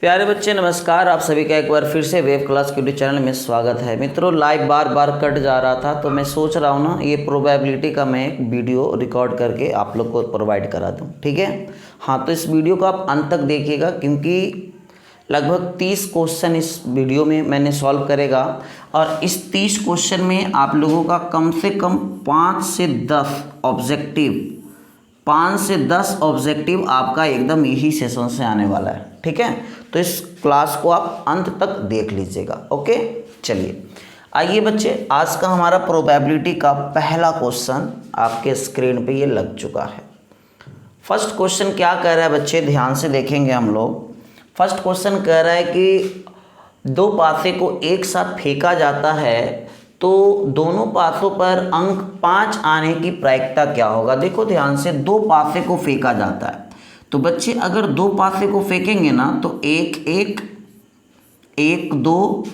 प्यारे बच्चे नमस्कार। आप सभी का एक बार फिर से वेव क्लास के यूट्यूब चैनल में स्वागत है। मित्रों लाइव बार बार कट जा रहा था तो मैं सोच रहा हूँ ना ये प्रोबेबिलिटी का मैं एक वीडियो रिकॉर्ड करके आप लोग को प्रोवाइड करा दूँ, ठीक है। हाँ, तो इस वीडियो को आप अंत तक देखिएगा क्योंकि लगभग 30 क्वेश्चन इस वीडियो में मैंने सॉल्व करेगा और इस 30 क्वेश्चन में आप लोगों का कम से कम 5 से 10 ऑब्जेक्टिव आपका एकदम यही सेशन से आने वाला है, ठीक है। तो इस क्लास को आप अंत तक देख लीजिएगा, ओके। चलिए आइए बच्चे, आज का हमारा प्रोबेबिलिटी का पहला क्वेश्चन आपके स्क्रीन पे ये लग चुका है। फर्स्ट क्वेश्चन क्या कह रहा है बच्चे, ध्यान से देखेंगे हम लोग। फर्स्ट क्वेश्चन कह रहा है कि दो पासे को एक साथ फेंका जाता है तो दोनों पासों पर अंक 5 आने की प्रायिकता क्या होगा। देखो ध्यान से, दो पासे को फेंका जाता है तो बच्चे अगर दो पासे को फेंकेंगे ना तो 1 1 1 2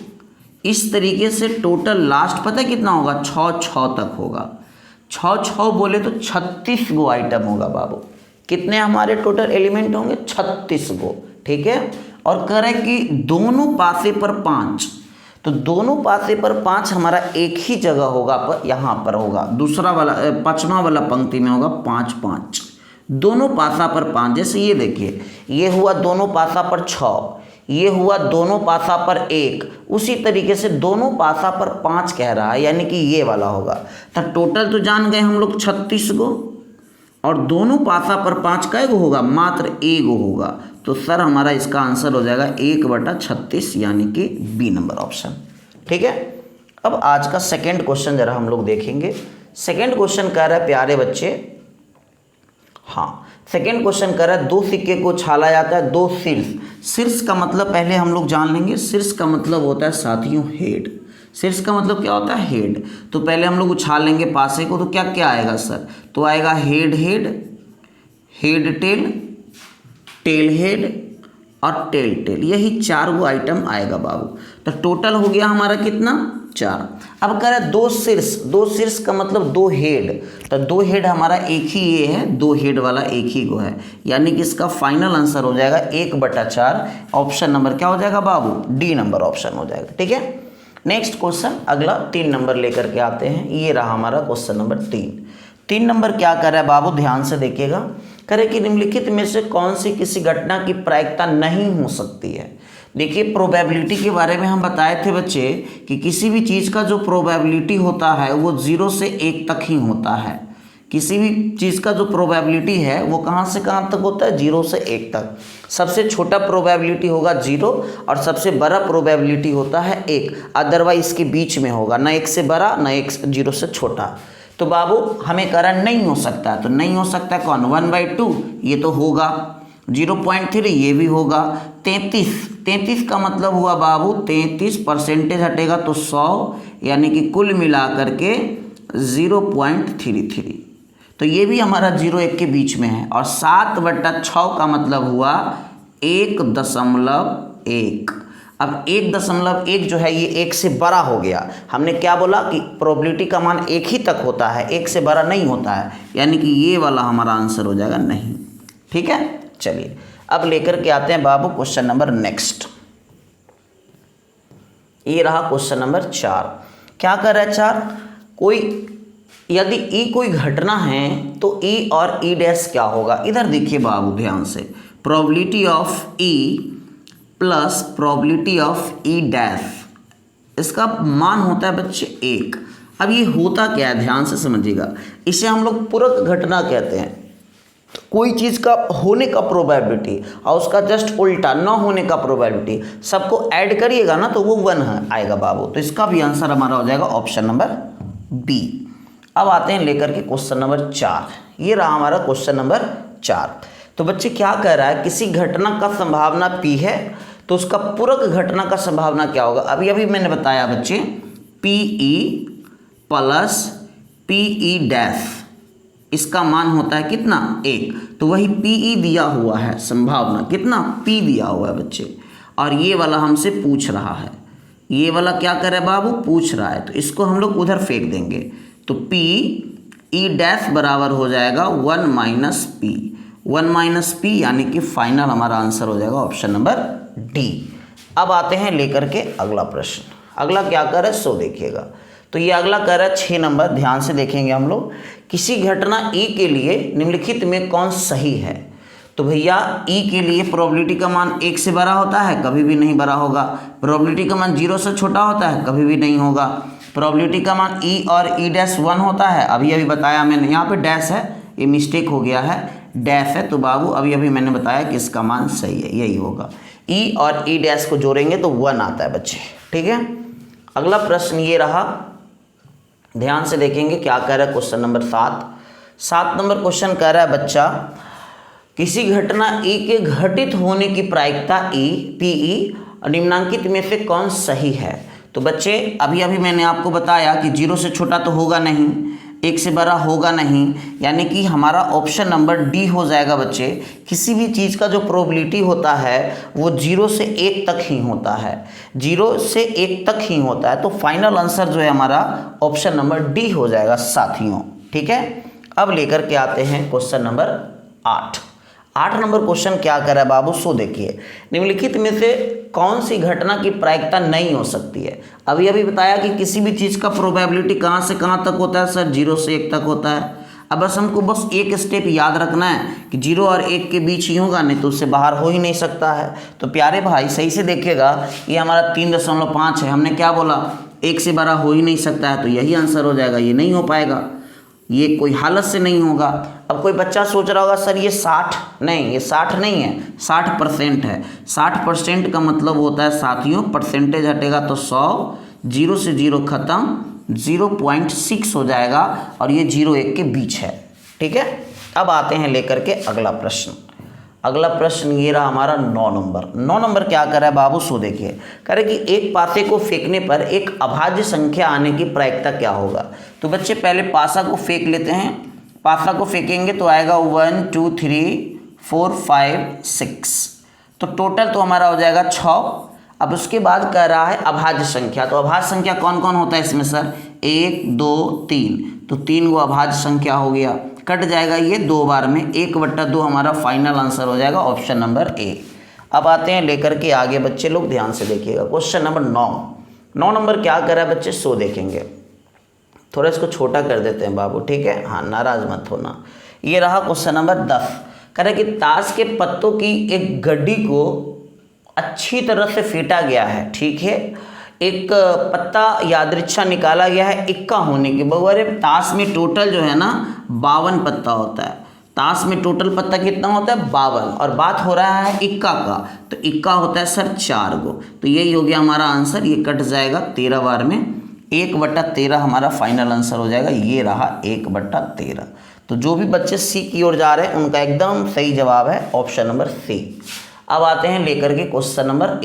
इस तरीके से टोटल लास्ट पता है कितना होगा, 6 6 तक होगा। 6 6 बोले तो 36 गो आइटम होगा बाबू। कितने हमारे टोटल एलिमेंट होंगे, 36 गो, ठीक है। और कह रहे कि दोनों पासे पर 5, तो दोनों पासे पर 5 हमारा एक ही जगह होगा, पर यहाँ पर होगा दूसरा वाला 5वां वाला पंक्ति में होगा 5 5, दोनों पासा पर 5। जैसे ये देखिए, ये हुआ दोनों पासा पर 6, ये हुआ दोनों पासा पर 1, उसी तरीके से दोनों पासा पर 5 कह रहा है, यानी कि ये वाला होगा। तो टोटल तो जान गए हम लोग 36 गो और दोनों पासा पर 5 कै गो होगा, मात्र 1 गो होगा। तो सर हमारा इसका आंसर हो जाएगा 1/36 यानी कि बी नंबर ऑप्शन, ठीक है। अब आज का सेकंड क्वेश्चन जरा हम लोग देखेंगे। सेकंड क्वेश्चन कह रहा है प्यारे बच्चे, हाँ सेकंड क्वेश्चन कह रहा है दो सिक्के को छाला जाता है दो शीर्ष। शीर्ष का मतलब पहले हम लोग जान लेंगे। शीर्ष का मतलब होता है साथियों हेड। शीर्ष का मतलब क्या होता है, हेड। तो पहले हम लोग उछाल लेंगे पासे को तो क्या क्या आएगा सर, तो आएगा head head, head tail, tail head और टेल टेल, यही 4 गो आइटम आएगा बाबू। तो टोटल हो गया हमारा कितना, 4। अब कह रहा है दो शीर्ष। दो शीर्ष का मतलब 2 हेड, तो 2 हेड हमारा एक ही ये है, 2 हेड वाला एक ही गो है, यानी कि इसका फाइनल आंसर हो जाएगा 1/4। ऑप्शन नंबर क्या हो जाएगा बाबू, डी नंबर ऑप्शन हो जाएगा, ठीक है। नेक्स्ट क्वेश्चन अगला 3 नंबर लेकर के आते हैं। ये रहा हमारा क्वेश्चन नंबर 3 नंबर क्या कर रहा है बाबू, ध्यान से देखिएगा। करे कि निम्नलिखित में से कौन सी किसी घटना की प्रायिकता नहीं हो सकती है। देखिए प्रोबेबिलिटी के बारे में हम बताए थे बच्चे कि किसी भी चीज़ का जो प्रोबेबिलिटी होता है वो 0 से 1 तक ही होता है। किसी भी चीज़ का जो प्रोबेबिलिटी है वो कहाँ से कहाँ तक होता है, 0 से 1 तक। सबसे छोटा प्रोबेबिलिटी होगा 0 और सबसे बड़ा प्रोबेबिलिटी होता है 1, अदरवाइज इसके बीच में होगा, ना 1 से बड़ा ना 0 से छोटा। तो बाबू हमें कारण नहीं हो सकता, तो नहीं हो सकता कौन, 1/2 ये तो होगा, 0.3 ये भी होगा, 33 का मतलब हुआ बाबू 33% हटेगा तो 100, यानी कि कुल मिला करके 0.33, तो ये भी हमारा 0 1 के बीच में है। और 7/6 का मतलब हुआ 1.1। अब 1.1 जो है ये 1 से बड़ा हो गया। हमने क्या बोला कि प्रोबेबिलिटी का मान 1 ही तक होता है, 1 से बड़ा नहीं होता है, यानी कि ये वाला हमारा आंसर हो जाएगा नहीं, ठीक है। चलिए अब लेकर के आते हैं बाबू क्वेश्चन नंबर नेक्स्ट। ये रहा क्वेश्चन नंबर 4। क्या कर रहा है 4, कोई यदि ई कोई घटना है तो ई और ई डैश क्या होगा। इधर देखिए बाबू ध्यान से, probability of E plus probability of E dash, इसका मान होता है बच्चे 1। अब ये होता क्या है, ध्यान से समझिएगा। इसे हम लोग पूरक घटना कहते हैं। कोई चीज़ का होने का प्रोबेबिलिटी और उसका जस्ट उल्टा न होने का प्रोबेबिलिटी, सबको ऐड करिएगा ना तो वो 1 आएगा बाबू। तो इसका भी आंसर हमारा हो जाएगा ऑप्शन नंबर बी। अब आते हैं लेकर के क्वेश्चन नंबर 4। ये रहा हमारा क्वेश्चन नंबर 4। तो बच्चे क्या कह रहा है, किसी घटना का संभावना P है तो उसका पूरक घटना का संभावना क्या होगा। अभी मैंने बताया बच्चे, PE प्लस PE डैश, इसका मान होता है कितना, 1। तो वही PE दिया हुआ है, संभावना कितना, P दिया हुआ है बच्चे। और ये वाला हमसे पूछ रहा है, ये वाला क्या कर रहा है बाबू, पूछ रहा है, तो इसको हम लोग उधर फेंक देंगे। तो PE डैश बराबर हो जाएगा 1 - P। 1 माइनस पी, यानी कि फाइनल हमारा आंसर हो जाएगा ऑप्शन नंबर डी। अब आते हैं लेकर के अगला प्रश्न। अगला क्या कर रहा है सो देखिएगा। तो ये अगला कर रहा है 6 नंबर, ध्यान से देखेंगे हम लोग। किसी घटना ई के लिए निम्नलिखित में कौन सही है। तो भैया ई के लिए प्रोबेबिलिटी का मान 1 से बड़ा होता है, कभी भी नहीं बड़ा होगा। प्रोबेबिलिटी का मान 0 से छोटा होता है, कभी भी नहीं होगा। प्रोबेबिलिटी का मान ई और ई डैश 1 होता है, अभी बताया मैंने, यहाँ पे डैश है, ये मिस्टेक हो गया है, डैश है, तो बाबू अभी मैंने बताया कि इसका मान सही है, यही होगा। ई और ई डैश को जोड़ेंगे तो 1 आता है बच्चे, ठीक है। अगला प्रश्न ये रहा, ध्यान से देखेंगे क्या कह रहा है क्वेश्चन नंबर 7 नंबर क्वेश्चन कह रहा है बच्चा, किसी घटना ई के घटित होने की प्रायिकता ई पी निम्नांकित में से कौन सही है। तो बच्चे अभी मैंने आपको बताया कि 0 से छोटा तो होगा नहीं, 1 से बड़ा होगा नहीं, यानी कि हमारा ऑप्शन नंबर डी हो जाएगा बच्चे। किसी भी चीज़ का जो प्रोबेबिलिटी होता है वो 0 से 1 तक ही होता है, 0 से 1 तक ही होता है। तो फाइनल आंसर जो है हमारा ऑप्शन नंबर डी हो जाएगा साथियों, ठीक है। अब लेकर के आते हैं क्वेश्चन नंबर 8 नंबर क्वेश्चन क्या कर रहा है बाबू सो देखिए। निम्नलिखित में से कौन सी घटना की प्रायिकता नहीं हो सकती है। अभी बताया कि किसी भी चीज़ का प्रोबेबिलिटी कहाँ से कहाँ तक होता है सर, 0 से 1 तक होता है। अब बस हमको बस एक स्टेप याद रखना है कि 0 और 1 के बीच ही होगा, नहीं तो उससे बाहर हो ही नहीं सकता है। तो प्यारे भाई सही से देखिएगा, ये हमारा 3.5 है, हमने क्या बोला 1 से बड़ा हो ही नहीं सकता है, तो यही आंसर हो जाएगा, ये नहीं हो पाएगा, ये कोई हालत से नहीं होगा। अब कोई बच्चा सोच रहा होगा सर ये 60 नहीं, ये 60 नहीं है, 60% है। 60% का मतलब होता है साथियों, परसेंटेज हटेगा तो 100, 0 से 0 खत्म, 0.6 हो जाएगा, और ये 0-1 के बीच है, ठीक है। अब आते हैं लेकर के अगला प्रश्न। अगला प्रश्न ये रहा हमारा 9 नंबर क्या कर रहा है बाबू सो देखिए। कह रहे कि एक पासे को फेंकने पर एक अभाज्य संख्या आने की प्रायिकता क्या होगा। तो बच्चे पहले पासा को फेंक लेते हैं, पासा को फेंकेंगे तो आएगा 1 2 3 4 5 6, तो टोटल तो हमारा हो जाएगा 6। अब उसके बाद कह रहा है अभाज्य संख्या, तो अभाज्य संख्या कौन कौन होता है इसमें सर, 1 2 3, तो 3 गो अभाज्य संख्या हो गया, कट जाएगा ये 2 बार में, 1/2 हमारा फाइनल आंसर हो जाएगा ऑप्शन नंबर ए। अब आते हैं लेकर के आगे बच्चे लोग ध्यान से देखिएगा क्वेश्चन नंबर 9 नंबर क्या कर रहा है बच्चे सो देखेंगे। थोड़ा इसको छोटा कर देते हैं बाबू, ठीक है, हाँ नाराज मत होना। ये रहा क्वेश्चन नंबर 10, कह रहा है कि ताश के पत्तों की एक गड्डी को अच्छी तरह से फेंटा गया है, ठीक है, एक पत्ता यादृच्छा निकाला गया है इक्का होने के बगैर। ताश में टोटल जो है ना 52 पत्ता होता है, ताश में टोटल पत्ता कितना होता है 52, और बात हो रहा है इक्का का, तो इक्का होता है सर 4 गो, तो यही हो गया हमारा आंसर, ये कट जाएगा 13 बार में, 1/13 हमारा फाइनल आंसर हो जाएगा, ये रहा 1/13। तो जो भी बच्चे सी की ओर जा रहे हैं उनका एकदम सही जवाब है ऑप्शन नंबर सी। अब आते हैं लेकर के क्वेश्चन नंबर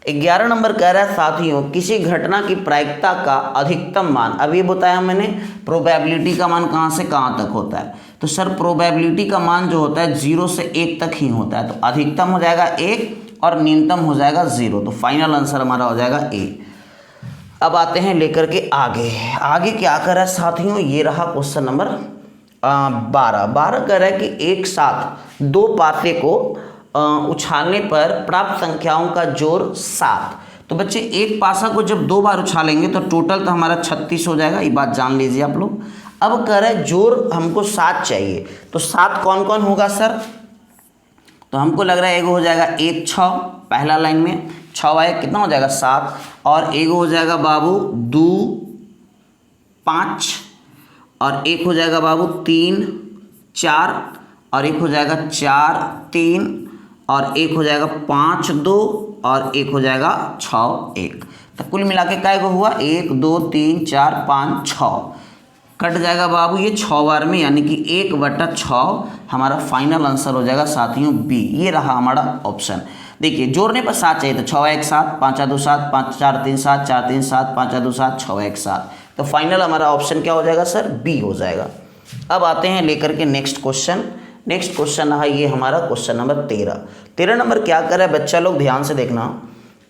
11 नंबर कह रहा है साथियों, किसी घटना की प्रायिकता का अधिकतम मान, अभी बताया मैंने प्रोबेबिलिटी का मान कहाँ से कहाँ तक होता है, तो सर प्रोबेबिलिटी का मान जो होता है 0 से 1 तक ही होता है, तो अधिकतम हो जाएगा 1 और न्यूनतम हो जाएगा 0, तो फाइनल आंसर हमारा हो जाएगा ए। अब आते हैं लेकर के आगे क्या कर रहा है साथियों, ये रहा क्वेश्चन नंबर 12 कह रहा है कि एक साथ 2 पासे को उछालने पर प्राप्त संख्याओं का जोड़ 7। तो बच्चे एक पासा को जब 2 बार उछालेंगे तो टोटल तो हमारा 36 हो जाएगा, ये बात जान लीजिए आप लोग। अब कह रहा है जोड़ हमको 7 चाहिए, तो 7 कौन कौन होगा सर, तो हमको लग रहा है एगो हो जाएगा 1 6, पहला लाइन में 6 आए कितना हो जाएगा 7, और एगो हो जाएगा बाबू 2 5, और एक हो जाएगा बाबू 3 4, और एक हो जाएगा 4 3, और एक हो जाएगा 5 2, और एक हो जाएगा 6 1, तो कुल मिला के क्या हुआ 1 2 3 4 5 6, कट जाएगा बाबू ये 6 बार में, यानी कि 1/6 हमारा फाइनल आंसर हो जाएगा साथियों बी। ये रहा हमारा ऑप्शन। देखिए जोड़ने पर 7 चाहिए, तो 6 1 7 5 2 7 5 4 3 7 4 3 7 5 2 7 6 1 7, तो फाइनल हमारा ऑप्शन क्या हो जाएगा सर बी हो जाएगा। अब आते हैं लेकर के नेक्स्ट क्वेश्चन रहा ये हमारा क्वेश्चन नंबर 13 नंबर क्या कर रहा है बच्चा लोग ध्यान से देखना।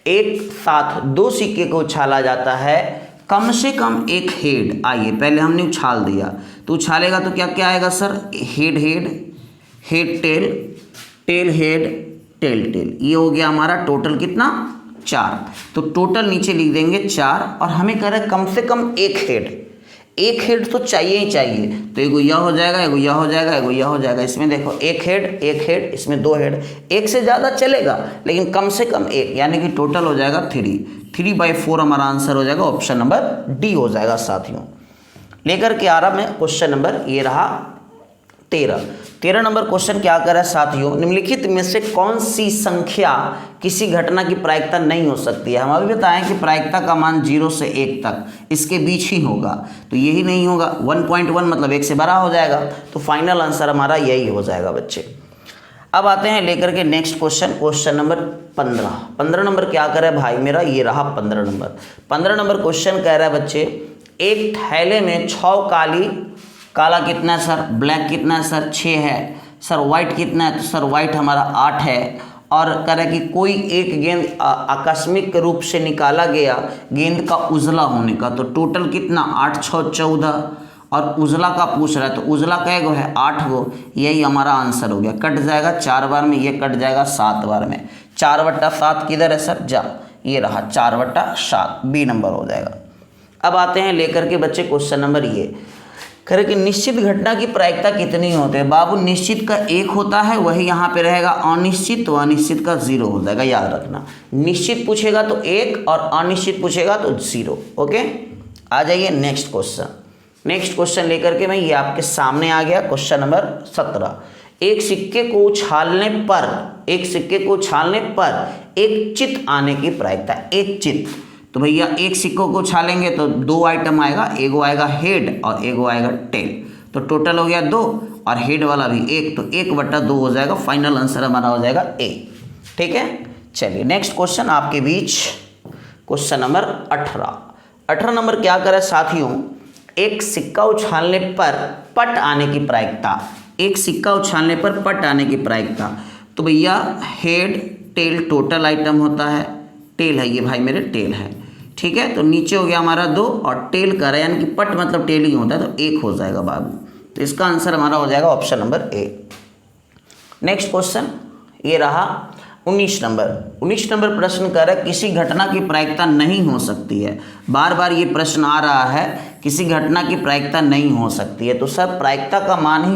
एक साथ 2 सिक्के को उछाला जाता है, कम से कम एक हेड, आइए पहले हमने उछाल दिया, तो उछालेगा तो क्या क्या आएगा sir, head head tail, tail head, tail tail, ये हो गया हमारा टोटल कितना 4। तो टोटल नीचे लिख देंगे 4 और हमें कह रहा है कम से कम एक हेड तो चाहिए ही चाहिए। तो एगो यह हो जाएगा, एगो यह हो जाएगा, एगो यह हो जाएगा। इसमें देखो एक हेड, इसमें 2 हेड, एक से ज़्यादा चलेगा लेकिन कम से कम एक, यानी कि टोटल हो जाएगा 3/4 हमारा आंसर हो जाएगा, ऑप्शन नंबर डी हो जाएगा साथियों। लेकर के आ रहा मैं क्वेश्चन नंबर, ये रहा 13 नंबर क्वेश्चन क्या कर रहा है साथियों, निम्नलिखित में से कौन सी संख्या किसी घटना की प्रायिकता नहीं हो सकती है। हम अभी बताएं कि प्रायिकता का मान 0 से 1 तक इसके बीच ही होगा, तो यही नहीं होगा। 1.1 मतलब 1 से बड़ा हो जाएगा, तो फाइनल आंसर हमारा यही हो जाएगा बच्चे। अब आते हैं लेकर के नेक्स्ट क्वेश्चन नंबर 15 नंबर क्या कर रहा है भाई मेरा, ये रहा 15 नंबर क्वेश्चन कह रहा है बच्चे, एक थैले में 6 काला कितना है सर, ब्लैक कितना है सर, 6 है सर, वाइट कितना है, तो सर वाइट हमारा 8 है। और कह रहा है कि कोई एक गेंद आकस्मिक रूप से निकाला गया गेंद का उजला होने का, तो टोटल कितना 8 6 14, और उजला का पूछ रहा है, तो उजला कै गो है 8 गो, यही हमारा आंसर हो गया। कट जाएगा 4 बार में, ये कट जाएगा 7 बार में। 4/7 किधर है सर, जा ये रहा 4/7, बी नंबर हो जाएगा। अब आते हैं लेकर के बच्चे क्वेश्चन नंबर ये, करें कि निश्चित घटना की प्रायिकता कितनी होते हैं। बाबू निश्चित का 1 होता है, वही यहाँ पे रहेगा। अनिश्चित तो अनिश्चित का 0 हो जाएगा, याद रखना। निश्चित पूछेगा तो 1 और अनिश्चित पूछेगा तो 0। ओके, आ जाइए नेक्स्ट क्वेश्चन लेकर के मैं ये आपके सामने आ गया। क्वेश्चन नंबर 17, एक सिक्के को उछालने पर एक चित आने की प्रायिकता, एक चित। तो भैया एक सिक्कों को उछालेंगे तो 2 आइटम आएगा, एगो आएगा हेड और एगो आएगा टेल, तो टोटल हो गया 2 और हेड वाला भी 1, तो 1/2 हो जाएगा। फाइनल आंसर हमारा हो जाएगा ए। ठीक है, चलिए नेक्स्ट क्वेश्चन आपके बीच, क्वेश्चन नंबर 18 नंबर क्या करे साथियों, एक सिक्का उछालने पर पट आने की प्रायिकता, एक सिक्का उछालने पर पट आने की प्रायिकता। तो भैया हेड टेल टोटल आइटम होता है, टेल है ये भाई मेरे, टेल है। ठीक है, तो नीचे हो गया हमारा 2 और टेल का यानी कि पट मतलब टेल ही होता है, तो 1 हो जाएगा बाबू। तो इसका आंसर हमारा हो जाएगा option number A. Next question ये रहा 19 नंबर प्रश्न कर रहा है, किसी घटना की प्रायिकता नहीं हो सकती है। बार बार ये प्रश्न आ रहा है, किसी घटना की प्रायिकता नहीं हो सकती है। तो सर प्रायिकता का मान ही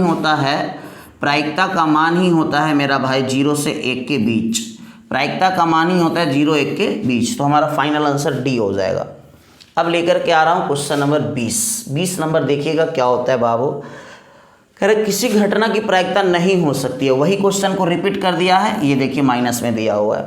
होता है, मेरा भाई 0 से 1 के बीच। प्रायिकता का मान ही होता है 0-1 के बीच, तो हमारा फाइनल आंसर डी हो जाएगा। अब लेकर के आ रहा हूँ क्वेश्चन नंबर 20 नंबर देखिएगा क्या होता है बाबू। कह रहे किसी घटना की प्रायिकता नहीं हो सकती है, वही क्वेश्चन को रिपीट कर दिया है। ये देखिए माइनस में दिया हुआ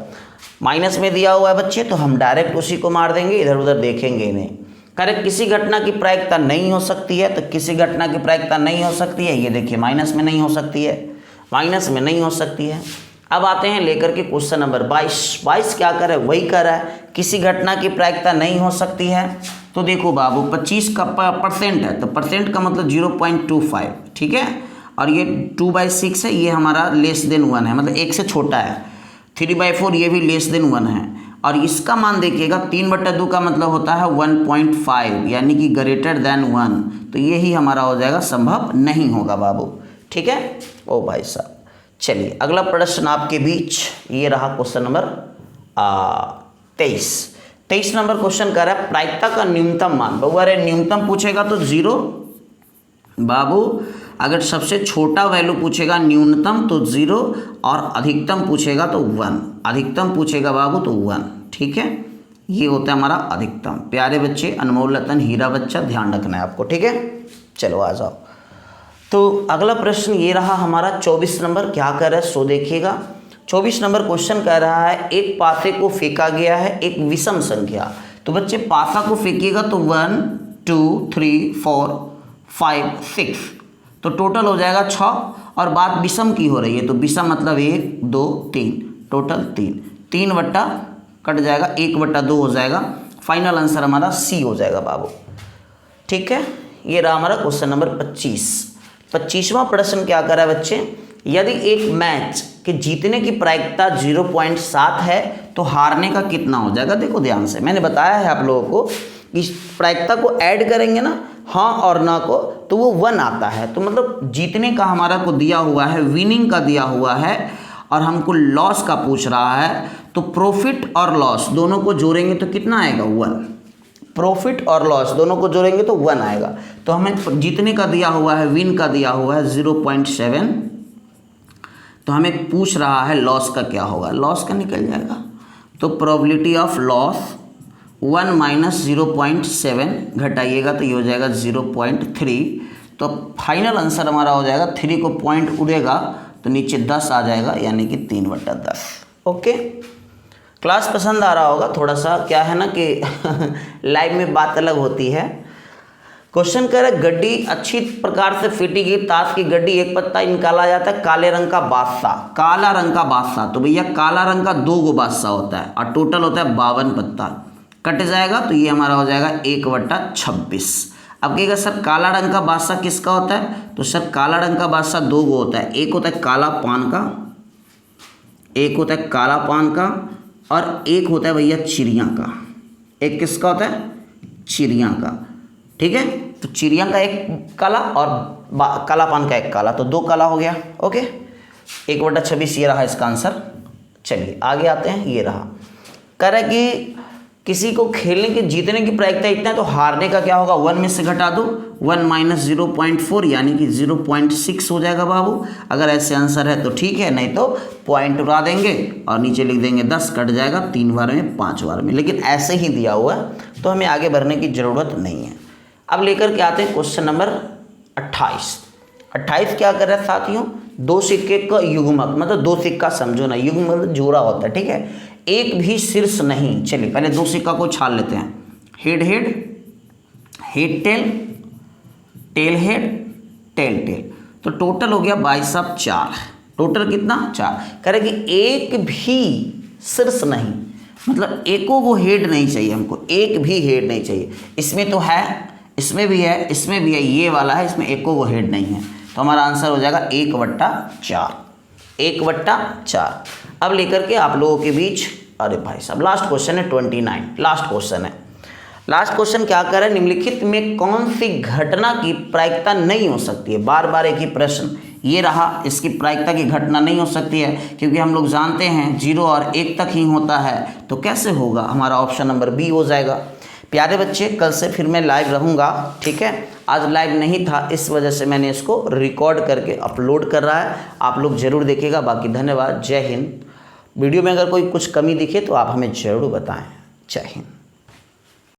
है बच्चे, तो हम डायरेक्ट उसी को मार देंगे, इधर उधर देखेंगे ही नहीं। कह रहे किसी घटना की प्रायिकता नहीं हो सकती है, तो किसी घटना की प्रायिकता नहीं हो सकती है, ये देखिए माइनस में नहीं हो सकती है। अब आते हैं लेकर के क्वेश्चन नंबर 22 क्या कर रहा है, वही कर रहा है, किसी घटना की प्रायिकता नहीं हो सकती है। तो देखो बाबू 25 का परसेंट है, तो परसेंट का मतलब 0.25, ठीक है, और ये 2/6 है, ये हमारा लेस देन 1 है, मतलब 1 से छोटा है। 3/4 ये भी लेस देन 1 है, और इसका मान देखिएगा 3/2 का मतलब होता है 1.5, यानी कि ग्रेटर देन 1, तो यही हमारा हो जाएगा, संभव नहीं होगा बाबू। ठीक है ओ भाई साहब, चलिए अगला प्रश्न आपके बीच ये रहा क्वेश्चन नंबर 23 नंबर क्वेश्चन कर रहा है, प्रायिकता का न्यूनतम मान। बाबू अरे न्यूनतम पूछेगा तो 0 बाबू, अगर सबसे छोटा वैल्यू पूछेगा न्यूनतम तो 0, और अधिकतम पूछेगा तो 1, अधिकतम पूछेगा बाबू तो 1। ठीक है, ये होता है हमारा अधिकतम। प्यारे बच्चे, अनमोल रतन हीरा बच्चा, ध्यान रखना है आपको। ठीक है, चलो आ जाओ। तो अगला प्रश्न ये रहा हमारा 24 नंबर, क्या कर रहा है सो देखिएगा। 24 नंबर क्वेश्चन कह रहा है, एक पासे को फेंका गया है एक विषम संख्या। तो बच्चे पासा को फेंकिएगा तो 1 2 3 4 5 6, तो टोटल हो जाएगा 6, और बात विषम की हो रही है, तो विषम मतलब 1 2 3, टोटल 3 बट्टा कट जाएगा, 1/2 हो जाएगा। फाइनल आंसर हमारा सी हो जाएगा बाबू। ठीक है, ये रहा हमारा क्वेश्चन नंबर 25वां प्रश्न क्या कर रहा है बच्चे, यदि एक मैच के जीतने की प्रायिकता 0.7 है तो हारने का कितना हो जाएगा। देखो ध्यान से, मैंने बताया है आप लोगों को, इस प्रायिकता को ऐड करेंगे ना, हाँ और ना को तो वो 1 आता है। तो मतलब जीतने का हमारा को दिया हुआ है, विनिंग का दिया हुआ है और हमको लॉस का पूछ रहा है। तो प्रॉफिट और लॉस दोनों को जोड़ेंगे तो कितना आएगा 1। प्रॉफिट और लॉस दोनों को जोड़ेंगे तो 1 आएगा। तो हमें जीतने का दिया हुआ है, विन का दिया हुआ है 0.7। तो हमें पूछ रहा है लॉस का क्या होगा, लॉस का निकल जाएगा। तो प्रोबेबिलिटी ऑफ लॉस 1 माइनस 0.7 घटाइएगा तो ये हो जाएगा 0.3। तो फाइनल आंसर हमारा हो जाएगा 3 को पॉइंट उड़ेगा तो नीचे 10 आ जाएगा, यानी कि 3/10। ओके, क्लास पसंद आ रहा होगा। थोड़ा सा क्या है ना कि लाइव में बात अलग होती है। क्वेश्चन कह रहे गड्डी अच्छी प्रकार से फिटी गई, ताश की गड्डी एक पत्ता निकाला जाता है, काले रंग का बादशाह, काला रंग का बादशाह। तो भैया काला रंग का 2 गो बादशाह होता है और टोटल होता है 52 पत्ता, कट जाएगा तो ये हमारा हो जाएगा 1/26। अब कहेगा सर काला रंग का बादशाह किसका होता है, तो सर काला रंग का बादशाह 2 गो होता है, एक होता है काला पान का, एक होता है काला पान का और एक होता है भैया चिड़िया का। एक किसका होता है, चिड़िया का, ठीक है। तो चिड़िया का एक काला और काला पान का एक काला, तो 2 काला हो गया। ओके, 1/26 ये रहा इसका आंसर। चलिए आगे आते हैं, ये रहा। कह रहा है कि किसी को खेलने के जीतने की प्रायिकता इतना है तो हारने का क्या होगा, 1 में से घटा दो, 1 माइनस 0.4 यानी कि 0.6 हो जाएगा बाबू। अगर ऐसे आंसर है तो ठीक है, नहीं तो पॉइंट उड़ा देंगे और नीचे लिख देंगे 10, कट जाएगा 3 बार में 5 बार में। लेकिन ऐसे ही दिया हुआ है तो हमें आगे बढ़ने की ज़रूरत नहीं है। अब लेकर के आते हैं क्वेश्चन नंबर 28। 28 क्या कर रहा है साथियों, 2 सिक्के का युग्मक, मतलब 2 सिक्का समझो ना, युग्म मतलब जोड़ा होता है, ठीक है। एक भी शीर्ष नहीं। चलिए पहले 2 सिक्का को छाल लेते हैं, head head, head tail, tail head, tail tail. तो टोटल हो गया भाई साहब 4। टोटल कितना, 4। कह रहे कि एक भी शीर्ष नहीं, मतलब एको वो हेड नहीं चाहिए हमको, एक भी हेड नहीं चाहिए। इसमें तो है, इसमें भी है, इसमें भी है, ये वाला है, इसमें एको वो हेड नहीं है। तो हमारा आंसर हो जाएगा 1/4, 1/4। अब लेकर के आप लोगों के बीच, अरे भाई साहब लास्ट क्वेश्चन है 29, लास्ट क्वेश्चन है। लास्ट क्वेश्चन क्या कर रहा है, निम्नलिखित में कौन सी घटना की प्रायिकता नहीं हो सकती है। बार बार एक ही प्रश्न, ये रहा, इसकी प्रायिकता की घटना नहीं हो सकती है क्योंकि हम लोग जानते हैं 0 और 1 तक ही होता है। तो कैसे होगा, हमारा ऑप्शन नंबर बी हो जाएगा। प्यारे बच्चे कल से फिर मैं लाइव रहूँगा, ठीक है। आज लाइव नहीं था, इस वजह से मैंने इसको रिकॉर्ड करके अपलोड कर रहा है, आप लोग ज़रूर देखिएगा। बाकी धन्यवाद, जय हिंद। वीडियो में अगर कोई कुछ कमी दिखे तो आप हमें ज़रूर बताएं। जय हिंद।